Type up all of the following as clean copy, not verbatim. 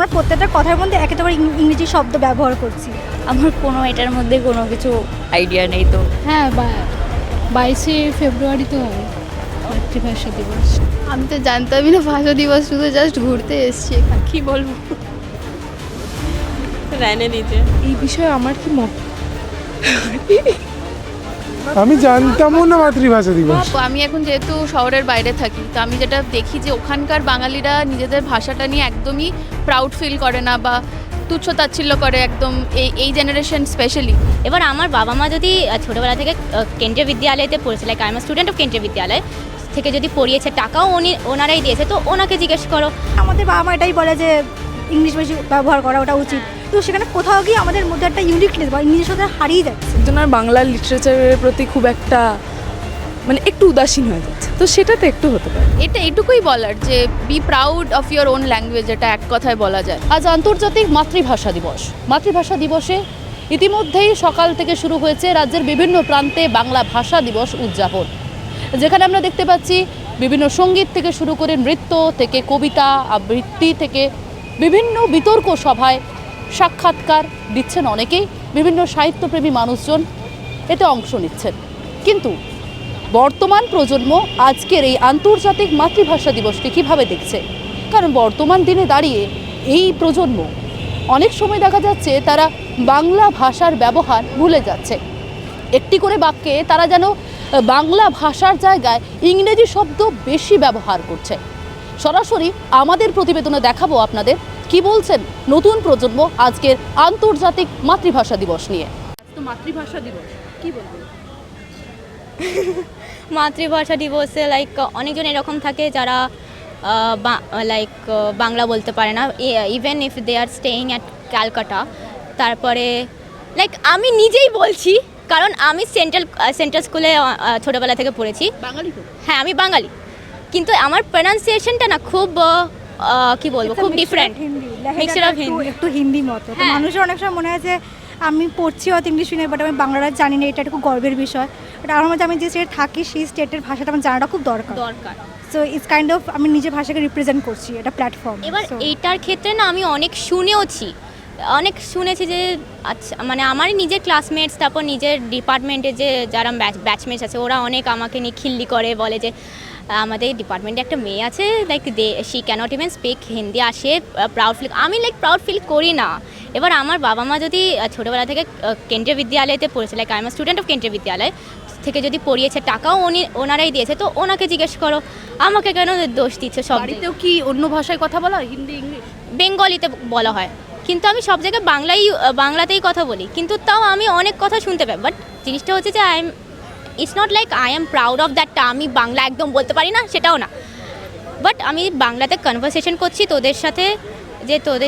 আমরা প্রত্যেকটা কথার মধ্যে একেবারে ইংরেজি শব্দ ব্যবহার করছি। আমার কোনো এটার মধ্যে কোনো কিছু আইডিয়া নেই তো। হ্যাঁ 22শে ফেব্রুয়ারি তো হবে মাতৃভাষা দিবস। আমি তো জানতামই না ভাষা দিবস, শুধু জাস্ট ঘুরতে এসেছি এখানে। কি বলবো, রানে নিতে এই বিষয়ে আমার কি মত? আমি জানতামও না মাতৃভাষা দিবস। আমি এখন যেহেতু শহরের বাইরে থাকি, তো আমি যেটা দেখি যে ওখানকার বাঙালিরা নিজেদের ভাষাটা নিয়ে একদমই প্রাউড ফিল করে না বা তুচ্ছ তাচ্ছিল্য করে একদম, এই জেনারেশন স্পেশালি। এবার আমার বাবা মা যদি ছোটোবেলা থেকে কেন্দ্রীয় বিদ্যালয়তে পড়েছে, like I am student of কেন্দ্রীয় বিদ্যালয় থেকে যদি পড়িয়েছে, টাকাও ওনারাই দিয়েছে, তো ওনাকে জিজ্ঞেস করো। আমাদের বাবা মা এটাই বলে যে ইংলিশ বেশি ব্যবহার করা ওটা উচিত, তো সেখানে কোথাও গিয়ে আমাদের মধ্যে একটা ইউনিকনেস বা ইংলিশের সাথে হারিয়ে যাচ্ছে। একজনের বাংলা লিটারেচারের প্রতি খুব একটা একটু উদাসীন হয়ে যাচ্ছে, তো সেটা তো একটু হতে পারে। এটা এটুকুই বলার যে be proud of your own language, এটা এক কথায় বলা যায়। আজ আন্তর্জাতিক মাতৃভাষা দিবস। মাতৃভাষা দিবসে ইতিমধ্যেই সকাল থেকে শুরু হয়েছে রাজ্যের বিভিন্ন প্রান্তে বাংলা ভাষা দিবস উদযাপন, যেখানে আমরা দেখতে পাচ্ছি বিভিন্ন সঙ্গীত থেকে শুরু করে নৃত্য থেকে কবিতা আবৃত্তি থেকে বিভিন্ন বিতর্ক সভায় সাক্ষাৎকার দিচ্ছেন অনেকেই, বিভিন্ন সাহিত্যপ্রেমী মানুষজন এতে অংশ নিচ্ছেন। কিন্তু বর্তমান প্রজন্ম আজকের এই আন্তর্জাতিক মাতৃভাষা দিবসকে কীভাবে দেখছে? কারণ বর্তমান দিনে দাঁড়িয়ে এই প্রজন্ম অনেক সময় দেখা যাচ্ছে তারা বাংলা ভাষার ব্যবহার ভুলে যাচ্ছে। একটি করে বাক্যে তারা যেন বাংলা ভাষার জায়গায় ইংরেজি শব্দ বেশি ব্যবহার করছে। সরাসরি আমাদের প্রতিবেদনে দেখাবো আপনাদের কি বলছেন নতুন প্রজন্ম আজকের আন্তর্জাতিক মাতৃভাষা দিবস নিয়ে। তো মাতৃভাষা দিবস কি বলবেন? মাতৃভাষা দিবসে লাইক অনেকজন এরকম থাকে যারা বাংলা বলতে পারে না, even if they are staying at Calcutta. তারপরে লাইক আমি নিজেই বলছি, কারণ আমি সেন্ট্রাল স্কুলে ছোটোবেলা থেকে পড়েছি। বাঙালি তো? হ্যাঁ, আমি বাঙালি, কিন্তু আমার প্রনাউন্সিয়েশনটা না খুব কি বলবো, খুব ডিফারেন্ট, মিক্সচার অফ হিন্দি, একটু হিন্দি মতো। তো হ্যাঁ। মানুষের অনেক সময় মনে হয় যে আমি পড়ছি হয়তো ইংলিশ মিডিয়ামে, বাট আমি বাংলাটা জানি না, এটা একটু গর্বের বিষয়। বাট আমার মধ্যে আমি যে স্টেট থাকি সেই স্টেটের ভাষাটা আমার জানাটা খুব দরকার। সো ইটস কাইন্ড অফ আমি নিজের ভাষাকে রিপ্রেজেন্ট করছি, এটা প্ল্যাটফর্ম। এবার এইটার ক্ষেত্রে না আমি অনেক শুনেছি যে আচ্ছা, মানে আমার নিজের ক্লাসমেটস, তারপর নিজের ডিপার্টমেন্টে যে যারা ব্যাচমেটস আছে, ওরা অনেক আমাকে নিয়ে খিল্লি করে, বলে যে আমাদের ডিপার্টমেন্টে একটা মেয়ে আছে, like she cannot even speak Hindi, আসে প্রাউড ফিল। আমি লাইক প্রাউড ফিল করি না। এবার আমার বাবা মা যদি ছোটোবেলা থেকে কেন্দ্রীয় বিদ্যালয়তে পড়েছে, like I am student of কেন্দ্রীয় বিদ্যালয় থেকে যদি পড়িয়েছে, টাকাও ওনারাই দিয়েছে, তো ওনাকে জিজ্ঞেস করো, আমাকে কেন দোষ দিচ্ছে? সব বাড়িতেও কি অন্য ভাষায় কথা বলা হয়? হিন্দি, ইংলিশ? বেঙ্গলিতে বলা হয়, কিন্তু আমি সব জায়গায় বাংলাতেই কথা বলি, কিন্তু তাও আমি অনেক কথা শুনতে পাই। বাট জিনিসটা হচ্ছে যে it's not like I am proud of দ্যাটটা আমি বাংলা একদম বলতে পারি না, সেটাও না। বাট আমি বাংলাতে কনভারসেশন করছি তোদের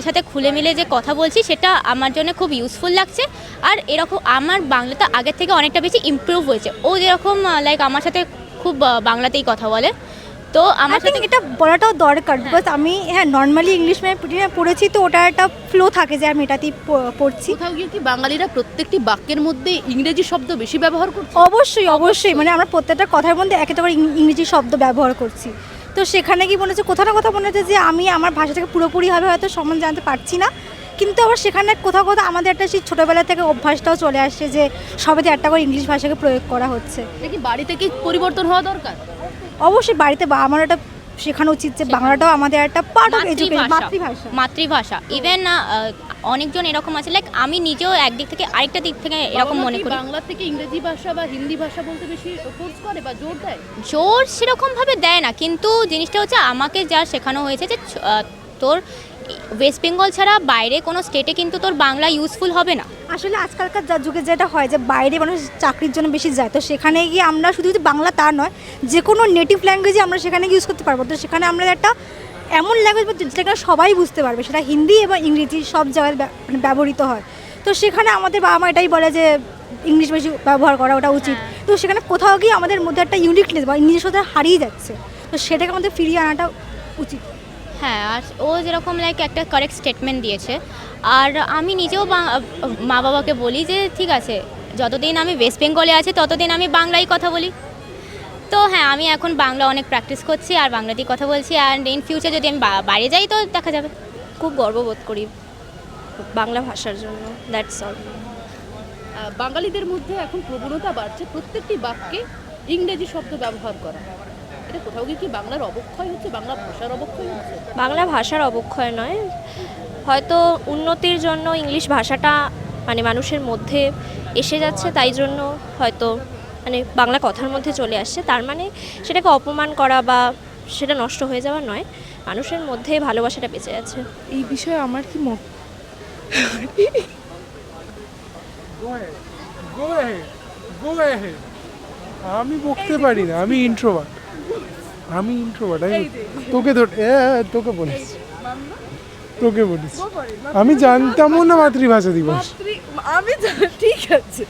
সাথে খুলে মিলে যে কথা বলছি, সেটা আমার জন্য খুব ইউজফুল লাগছে। আর এরকম আমার বাংলাটা আগের থেকে অনেকটা বেশি ইমপ্রুভ হয়েছে। ও যেরকম লাইক আমার সাথে খুব বাংলাতেই কথা বলে, তো আমার সাথে এটা বলাটাও দরকার। বিকজ আমি নর্মালি ইংলিশ মিডিয়ামে পড়েছি, তো ওটা একটা ফ্লো থাকে যে আমি এটাতেই পড়ছি। কোথাও গিয়ে কি বাঙালিরা প্রত্যেকটি বাক্যের মধ্যে ইংরেজি শব্দ বেশি ব্যবহার করছে? অবশ্যই মানে আমরা প্রত্যেকটা কথার মধ্যে একেবারে ইংরেজি শব্দ ব্যবহার করছি। তো সেখানে কি মনে হচ্ছে, কোথাও না কোথাও মনে হচ্ছে যে আমি আমার ভাষাটাকে পুরোপুরিভাবে হয়তো সম্মান জানতে পারছি না, কিন্তু আবার সেখানে কোথাও কোথাও আমাদের একটা সেই ছোটোবেলা থেকে অভ্যাসটাও চলে আসছে যে সবেতে একটা করে ইংলিশ ভাষাকে প্রয়োগ করা হচ্ছে। দেখি বাড়ি থেকে পরিবর্তন হওয়া দরকার। অবশ্যই বাড়িতে আমার এটা শেখানো উচিত যে বাংলাটাও আমাদের একটা পার্ট অফ এডুকেশন, মাতৃভাষা। ইভেন অনেকজন এরকম আছে, লাইক আমি নিজেও একদিক থেকে আরেকটা দিক থেকে এরকম মনে করি। বাংলা থেকে ইংরেজি ভাষা বা হিন্দি ভাষা বলতে বেশি ফোর্স করে বা জোর দেয়? জোর সেরকমভাবে দেয় না, কিন্তু জিনিসটা হচ্ছে আমাকে যা শেখানো হয়েছে যে তোর ওয়েস্ট বেঙ্গল ছাড়া বাইরে কোনো স্টেটে কিন্তু তোর বাংলা ইউজফুল হবে না। আসলে আজকালকার যুগে যেটা হয় যে বাইরে মানুষ চাকরির জন্য বেশি যায়, তো সেখানে গিয়ে আমরা শুধু বাংলা তা নয়, যে কোনো নেটিভ ল্যাঙ্গুয়েজে আমরা সেখানে ইউজ করতে পারবো। তো সেখানে আমরা একটা এমন ল্যাঙ্গুয়েজ যেটা সবাই বুঝতে পারবে, সেটা হিন্দি এবং ইংরেজি সব জায়গায় ব্যবহৃত হয়। তো সেখানে আমাদের বাবা মা এটাই বলে যে ইংলিশ বেশি ব্যবহার করা ওটা উচিত। তো সেখানে কোথাও গিয়ে আমাদের মধ্যে একটা ইউনিকনেস বা ইংলিশের সাথে হারিয়ে যাচ্ছে, তো সেটাকে আমাদের ফিরিয়ে আনাটা উচিত। হ্যাঁ, আর ও যেরকম লাইক একটা কারেক্ট স্টেটমেন্ট দিয়েছে। আর আমি নিজেও মা বাবাকে বলি যে ঠিক আছে, যতদিন আমি ওয়েস্ট বেঙ্গলে আছি ততদিন আমি বাংলায় কথা বলি। তো হ্যাঁ, আমি এখন বাংলা অনেক প্র্যাকটিস করছি আর বাংলাতেই কথা বলছি। আর ইন ফিউচার যদি আমি বাইরে যাই তো দেখা যাবে। খুব গর্ববোধ করি বাংলা ভাষার জন্য, দ্যাটস অল। বাঙালিদের মধ্যে এখন প্রবণতা বাড়ছে প্রত্যেকটি বাক্যে ইংরেজি শব্দ ব্যবহার করা। এটা কোথাও গিয়ে কি বাংলার অবক্ষয় হচ্ছে, বাংলা ভাষার অবক্ষয় হচ্ছে? বাংলা ভাষার অবক্ষয় নয়, হয়তো উন্নতির জন্য ইংলিশ ভাষাটা মানে মানুষের মধ্যে এসে যাচ্ছে, তাই জন্য হয়তো মানে বাংলা কথার মধ্যে চলে আসছে। তার মানে সেটাকে অপমান করা বা সেটা নষ্ট হয়ে যাওয়া নয়, মানুষের মধ্যে ভালোবাসাটা বেঁচে আছে। এই বিষয়ে আমার কি মত? আমি বকতে পারি না, আমি ইন্ট্রোভার্ট। আমি তোকে তোকে বলিস, আমি জানতামও না মাতৃভাষা দিবস। আমি ঠিক আছে,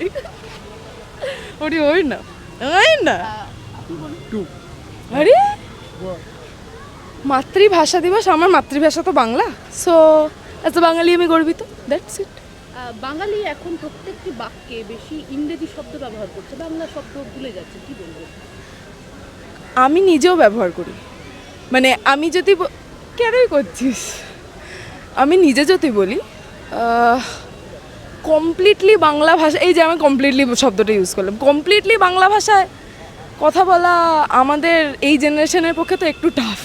ওই না আরে মাতৃভাষা দিবস, আমার মাতৃভাষা তো বাংলা, সো অ্যাজ এ বাঙালি আমি গর্বিত, দ্যাটস ইট। বাঙালি এখন প্রত্যেকটি বাক্যে বেশি ইংরেজি শব্দ ব্যবহার করছে, বাংলা শব্দ ভুলে যাচ্ছে, কি বলবো? আমি নিজেও ব্যবহার করি, মানে আমি যদি কেনই করছিস, আমি নিজে যদি বলি কমপ্লিটলি বাংলা ভাষা, এই যে আমি কমপ্লিটলি শব্দটা ইউজ করলাম, কমপ্লিটলি বাংলা ভাষায় কথা বলা আমাদের এই জেনারেশনের পক্ষে তো একটু টাফ।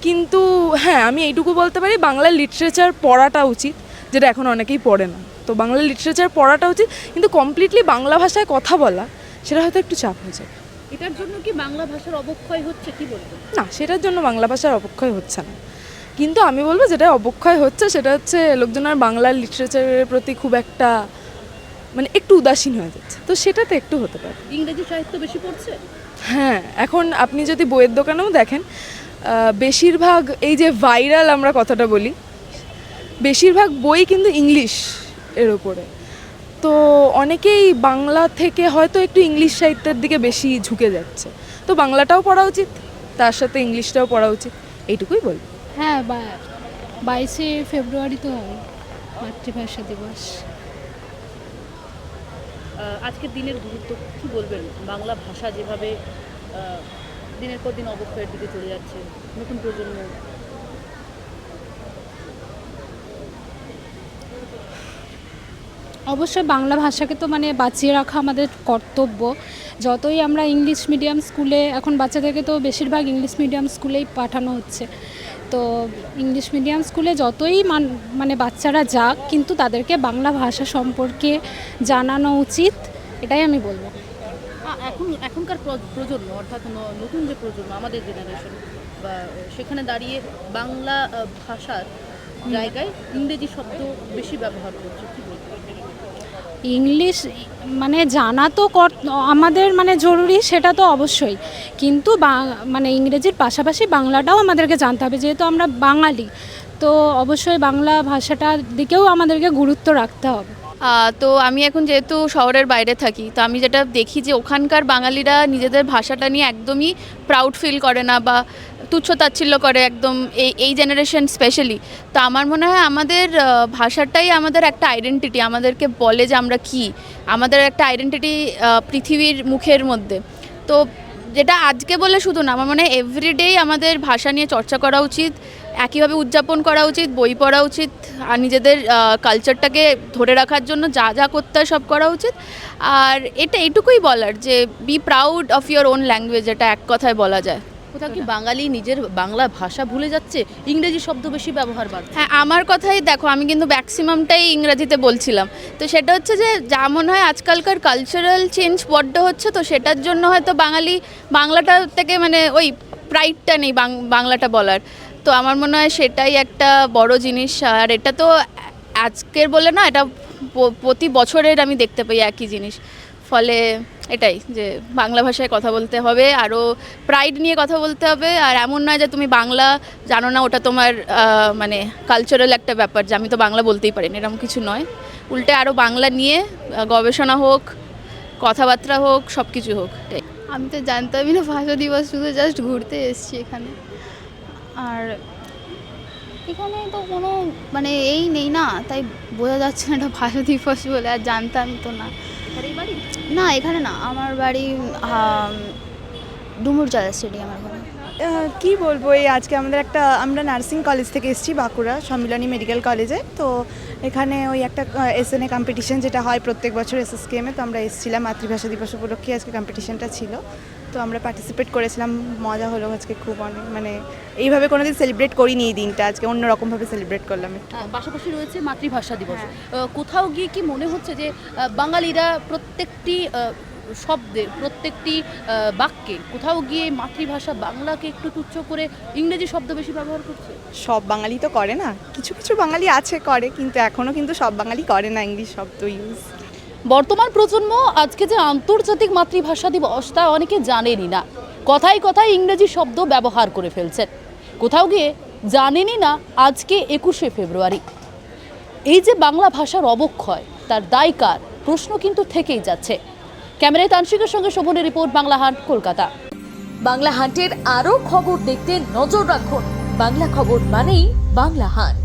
কিন্তু হ্যাঁ, আমি এইটুকু বলতে পারি বাংলা লিটারেচার পড়াটা উচিত, যেটা এখন অনেকেই পড়ে না। তো বাংলা লিটারেচার পড়াটা উচিত, কিন্তু কমপ্লিটলি বাংলা ভাষায় কথা বলা সেটা হয়তো একটু চাপ হয়ে যাবে। এটার জন্য কি বাংলা ভাষার অবক্ষয় হচ্ছে, কি বলবো? না, সেটার জন্য বাংলা ভাষার অবক্ষয় হচ্ছে না, কিন্তু আমি বলবো যেটা অবক্ষয় হচ্ছে সেটা হচ্ছে লোকজন আর বাংলা লিটারেচারের প্রতি খুব একটা মানে একটু উদাসীন হয়ে যাচ্ছে, তো সেটাতে একটু হতে পারে। ইংরেজি সাহিত্য বেশি পড়ছে? হ্যাঁ, এখন আপনি যদি বইয়ের দোকানেও দেখেন, বেশিরভাগ এই যে ভাইরাল আমরা কথাটা বলি, বেশিরভাগ বই কিন্তু ইংলিশ এর ওপরে। তো অনেকেই বাংলা থেকে হয়তো একটু ইংলিশ সাহিত্যের দিকে বেশি ঝুঁকে যাচ্ছে, তো বাংলাটাও পড়া উচিত, তার সাথে ইংলিশটাও পড়া উচিত, এইটুকুই বলবো। হ্যাঁ, 22শে ফেব্রুয়ারি তো মাতৃভাষা দিবস। আজকের দিনের গুরুত্ব কি বলবেন? বাংলা ভাষা যেভাবে দিনের পর দিন অবক্ষয়ের দিকে চলে যাচ্ছে, নতুন প্রজন্ম অবশ্যই বাংলা ভাষাকে তো মানে বাঁচিয়ে রাখা আমাদের কর্তব্য। যতই আমরা ইংলিশ মিডিয়াম স্কুলে, এখন বাচ্চাদেরকে তো বেশিরভাগ ইংলিশ মিডিয়াম স্কুলেই পাঠানো হচ্ছে, তো ইংলিশ মিডিয়াম স্কুলে যতই মানে বাচ্চারা যাক, কিন্তু তাদেরকে বাংলা ভাষা সম্পর্কে জানানো উচিত, এটাই আমি বলবো। এখনকার প্রজন্ম, অর্থাৎ নতুন যে প্রজন্ম, আমাদের জেনারেশন, বা সেখানে দাঁড়িয়ে বাংলা ভাষার জায়গায় ইংরেজি শব্দ বেশি ব্যবহার করছে, কি বলবো? ইংলিশ মানে জানা তো আমাদের মানে জরুরি, সেটা তো অবশ্যই, কিন্তু মানে ইংরেজির পাশাপাশি বাংলাটাও আমাদেরকে জানতে হবে, যেহেতু আমরা বাঙালি, তো অবশ্যই বাংলা ভাষাটার দিকেও আমাদেরকে গুরুত্ব রাখতে হবে। তো আমি এখন যেহেতু শহরের বাইরে থাকি, তো আমি যেটা দেখি যে ওখানকার বাঙালিরা নিজেদের ভাষাটা নিয়ে একদমই প্রাউড ফিল করে না বা তুচ্ছ-তাচ্ছিল্য করে একদম, এই জেনারেশন স্পেশালি। তো আমার মনে হয় আমাদের ভাষাটাই আমাদের একটা আইডেন্টিটি, আমাদেরকে বলে যে আমরা কি, আমাদের একটা আইডেন্টিটি পৃথিবীর মুখের মধ্যে। তো যেটা আজকে বলে শুধু না, আমার মনে হয় এভরিডেই আমাদের ভাষা নিয়ে চর্চা করা উচিত, একইভাবে উদযাপন করা উচিত, বই পড়া উচিত, আর নিজেদের কালচারটাকে ধরে রাখার জন্য যা যা করতে হয় সব করা উচিত। আর এইটুকুই বলার যে be proud of your own language, এটা এক কথায় বলা যায়। কোথাও কি বাঙালি নিজের বাংলা ভাষা ভুলে যাচ্ছে, ইংরেজি শব্দ বেশি ব্যবহার বাড়ছে? হ্যাঁ, আমার কথাই দেখো, আমি কিন্তু ম্যাক্সিমামটাই ইংরাজিতে বলছিলাম। তো সেটা হচ্ছে যে যা মনে হয় আজকালকার কালচারাল চেঞ্জ বড্ড হচ্ছে, তো সেটার জন্য হয়তো বাংলাটা থেকে মানে ওই প্রাইডটা নেই বাংলাটা বলার। তো আমার মনে হয় সেটাই একটা বড় জিনিস। আর এটা তো আজকের বলে না, এটা প্রতি বছরের আমি দেখতে পাই একই জিনিস। ফলে এটাই যে বাংলা ভাষায় কথা বলতে হবে, আরও প্রাইড নিয়ে কথা বলতে হবে। আর এমন নয় যে তুমি বাংলা জানো না, ওটা তোমার মানে কালচারাল একটা ব্যাপার যে আমি তো বাংলা বলতেই পারি না, এরকম কিছু নয়। উল্টে আরও বাংলা নিয়ে গবেষণা হোক, কথাবার্তা হোক, সব কিছু হোক। আমি তো জানতামই না ভাষা দিবস, শুধু জাস্ট ঘুরতে এসেছি এখানে। আর এখানে তো কোনো মানে এই নেই না, তাই বোঝা যাচ্ছে না এটা ভাষা দিবস বলে, আর জানতামই তো না। না, এখানে না, আমার বাড়ি ডুমুরজলা স্টেডিয়ামের ওখানে। কি বলবো, এই আজকে আমরা নার্সিং কলেজ থেকে এসেছি, বাঁকুড়া সম্মিলনী মেডিকেল কলেজে। তো এখানে ওই একটা এসএনএ কম্পিটিশন যেটা হয় প্রত্যেক বছর এসএসকেএমে, তো আমরা এসেছিলাম মাতৃভাষা দিবস উপলক্ষে। আজকে কম্পিটিশনটা ছিল, তো আমরা পার্টিসিপেট করেছিলাম, মজা হলো আজকে খুব। অনেক মানে এইভাবে কোনোদিন সেলিব্রেট করিনি এই দিনটা, আজকে অন্যরকমভাবে সেলিব্রেট করলাম একটু। পাশাপাশি রয়েছে মাতৃভাষা দিবস। কোথাও গিয়ে কি মনে হচ্ছে যে বাঙালিরা প্রত্যেকটি শব্দে, প্রত্যেকটি বাক্যে কোথাও গিয়ে মাতৃভাষা বাংলাকে একটু তুচ্ছ করে ইংরেজি শব্দ বেশি ব্যবহার করছে? সব বাঙালি তো করে না, কিছু কিছু বাঙালি আছে করে, কিন্তু এখনও কিন্তু সব বাঙালি করে না ইংলিশ শব্দ ইউজ। বর্তমান প্রজন্ম আজকে যে আন্তর্জাতিক মাতৃভাষা দিবস তা অনেকে জানেনই না, কথায় কথায় ইংরেজি শব্দ ব্যবহার করে ফেলছেন, কোথাও গিয়ে জানেনই না আজকে 21শে ফেব্রুয়ারি। এই যে বাংলা ভাষার অবক্ষয়, তার দায় কার? প্রশ্ন কিন্তু থেকেই যাচ্ছে। ক্যামেরায় তান্ত্রিকের সঙ্গে শোভনের রিপোর্ট, বাংলা হান্ট, কলকাতা। বাংলা হান্টের আরও খবর দেখতে নজর রাখুন। বাংলা খবর মানেই বাংলা হান্ট।